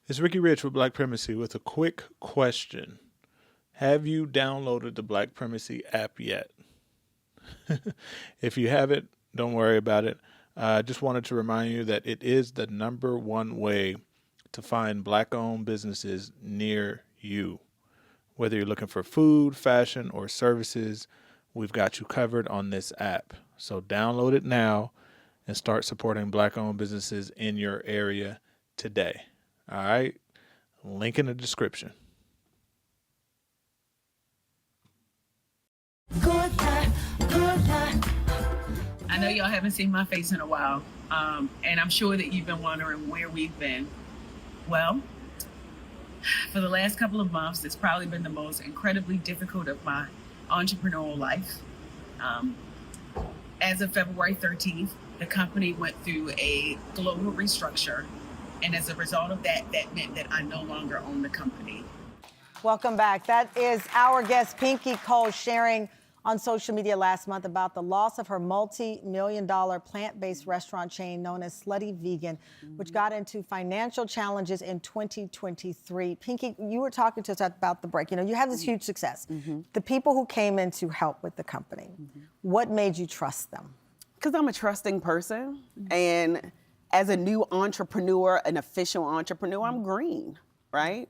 It's Ricky Rich with Black Primacy with a quick question. Have you downloaded the Black Primacy app yet? If you haven't, don't worry about it. I just wanted to remind you that it is the number one way to find Black owned businesses near you. Whether you're looking for food, fashion, or services, we've got you covered on this app. So download it now and start supporting Black owned businesses in your area today. All right? Link in the description. I know y'all haven't seen my face in a while, and I'm sure that you've been wondering where we've been. Well, for the last couple of months, it's probably been the most incredibly difficult of my entrepreneurial life. As of February 13th, the company went through a global restructure, and as a result of that, that meant that I no longer own the company. Welcome back. That is our guest, Pinky Cole, sharing on social media last month about the loss of her multi-million-dollar plant-based restaurant chain known as Slutty Vegan, which got into financial challenges in 2023. Pinky, you were talking to us about the break. You know, you had this huge success. The people who came in to help with the company, what made you trust them? Because I'm a trusting person, and as a new entrepreneur, an official entrepreneur, I'm green, right?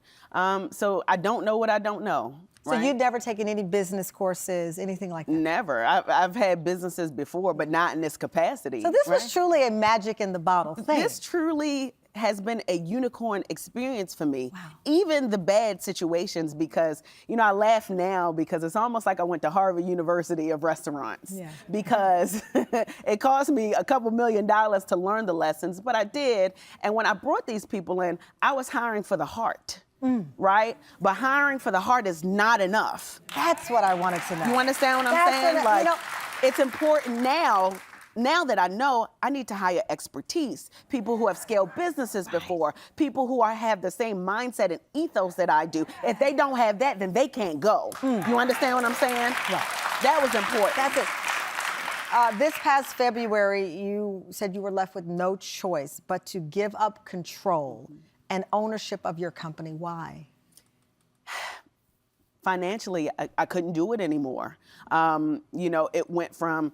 So I don't know what I don't know. So right? you'd never taken any business courses, anything like that? Never. I've had businesses before, but not in this capacity. So this was truly a magic in the bottle thing. This truly has been a unicorn experience for me. Wow. Even the bad situations, because, you know, I laugh now because it's almost like I went to Harvard University of restaurants. Yeah. Because it cost me a couple $1 million to learn the lessons, but I did. And when I brought these people in, I was hiring for the heart. Right? But hiring for the heart is not enough. That's what I wanted to know. You understand what I'm saying? Like, you know, it's important now that I know, I need to hire expertise, people who have scaled businesses before, people who have the same mindset and ethos that I do. If they don't have that, then they can't go. You understand what I'm saying? Yeah. That was important. That's it. This past February, you said you were left with no choice but to give up control and ownership of your company. Why? Financially, I couldn't do it anymore. You know, it went from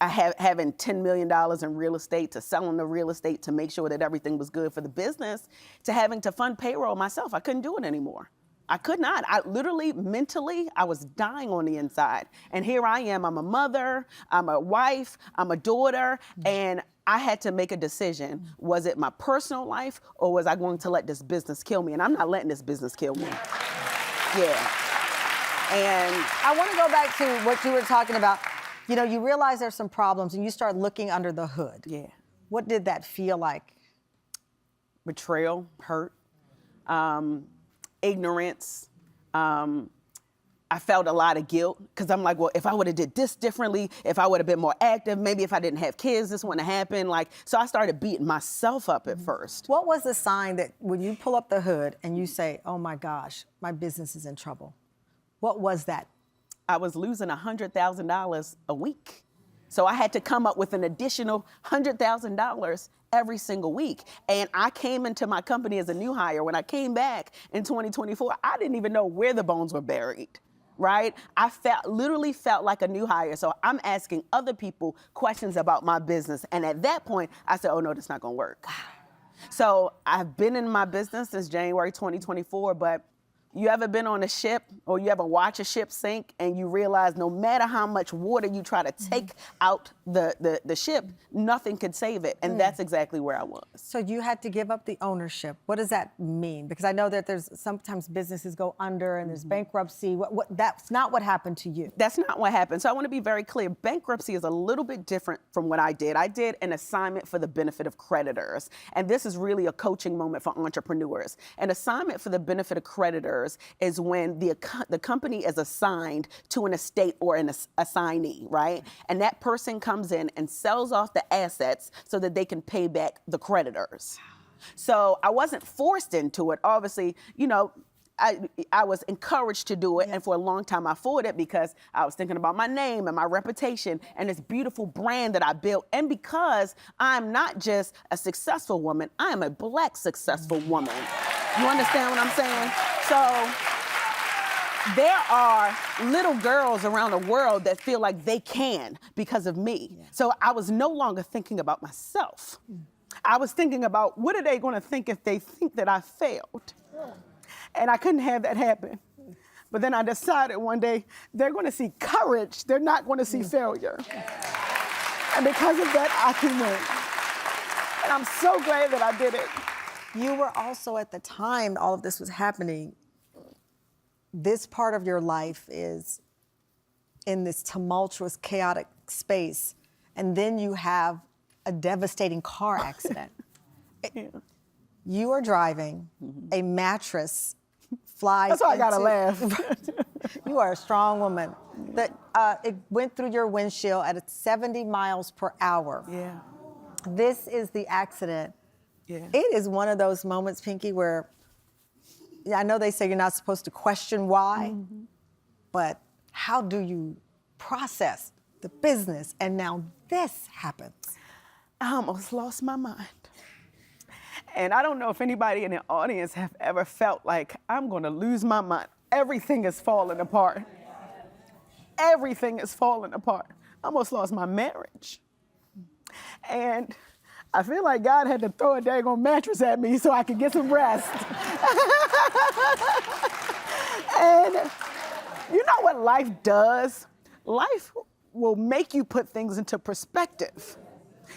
having $10 million in real estate to selling the real estate to make sure that everything was good for the business to having to fund payroll myself. I couldn't do it anymore. I could not. I literally, mentally, I was dying on the inside. And here I am. I'm a mother, I'm a wife, I'm a daughter, and I had to make a decision. Was it my personal life, or was I going to let this business kill me? And I'm not letting this business kill me. Yeah. And I want to go back to what you were talking about. You know, you realize there's some problems and you start looking under the hood. yeah, What did that feel like? betrayal, hurt, ignorance. I felt a lot of guilt because I'm like, well, if I would have did this differently, if I would have been more active, maybe if I didn't have kids, this wouldn't have happened. Like, so I started beating myself up at first. What was the sign that when you pull up the hood and you say, oh my gosh, my business is in trouble? What was that? I was losing $100,000 a week. So I had to come up with an additional $100,000 every single week. And I came into my company as a new hire. When I came back in 2024, I didn't even know where the bones were buried, right? I literally felt like a new hire. So I'm asking other people questions about my business. And at that point, I said, oh no, that's not gonna work. So I've been in my business since January 2024, but you ever been on a ship or you ever watch a ship sink and you realize no matter how much water you try to take out the ship, nothing could save it. And that's exactly where I was. So you had to give up the ownership. What does that mean? Because I know that there's sometimes businesses go under and there's bankruptcy. That's not what happened to you. That's not what happened. So I want to be very clear. Bankruptcy is a little bit different from what I did. I did an assignment for the benefit of creditors. And this is really a coaching moment for entrepreneurs. An assignment for the benefit of creditors is when the company is assigned to an estate or an assignee, right? And that person comes in and sells off the assets so that they can pay back the creditors. So I wasn't forced into it. Obviously, you know, I was encouraged to do it, and for a long time I fought it because I was thinking about my name and my reputation and this beautiful brand that I built, and because I'm not just a successful woman, I am a Black successful woman. You understand what I'm saying? So there are little girls around the world that feel like they can because of me. Yeah. So I was no longer thinking about myself. I was thinking about what are they going to think if they think that I failed? And I couldn't have that happen. But then I decided one day they're going to see courage. They're not going to see failure. And because of that, I can win. And I'm so glad that I did it. You were also, at the time all of this was happening, this part of your life is in this tumultuous, chaotic space. And then you have a devastating car accident. Yeah. You are driving, a mattress flies. That's why I gotta laugh. You are a strong woman. It went through your windshield at 70 miles per hour. Yeah. This is the accident. Yeah. It is one of those moments, Pinky, where I know they say you're not supposed to question why, but how do you process the business and now this happens? I almost lost my mind. And I don't know if anybody in the audience have ever felt like I'm gonna lose my mind. Everything is falling apart. Everything is falling apart. I almost lost my marriage. And I feel like God had to throw a daggone mattress at me so I could get some rest. And you know what life does? Life will make you put things into perspective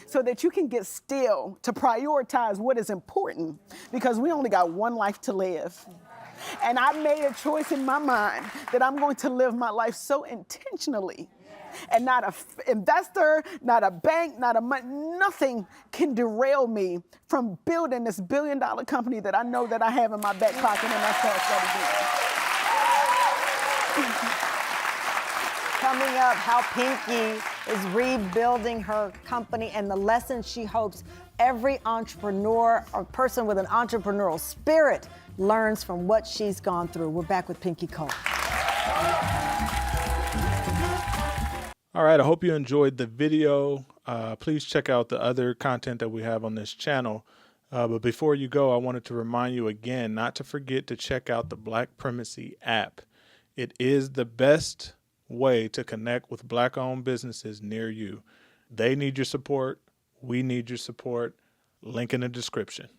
so that you can get still to prioritize what is important, because we only got one life to live. And I made a choice in my mind that I'm going to live my life so intentionally. And not an investor, not a bank, nothing can derail me from building this billion-dollar company that I know that I have in my back pocket, and that's called Slutty. Coming up, how Pinky is rebuilding her company and the lesson she hopes every entrepreneur or person with an entrepreneurial spirit learns from what she's gone through. We're back with Pinky Cole. All right, I hope you enjoyed the video. Please check out the other content that we have on this channel. But before you go, I wanted to remind you again not to forget to check out the Black Primacy app. It is the best way to connect with Black-owned businesses near you. They need your support. We need your support. Link in the description.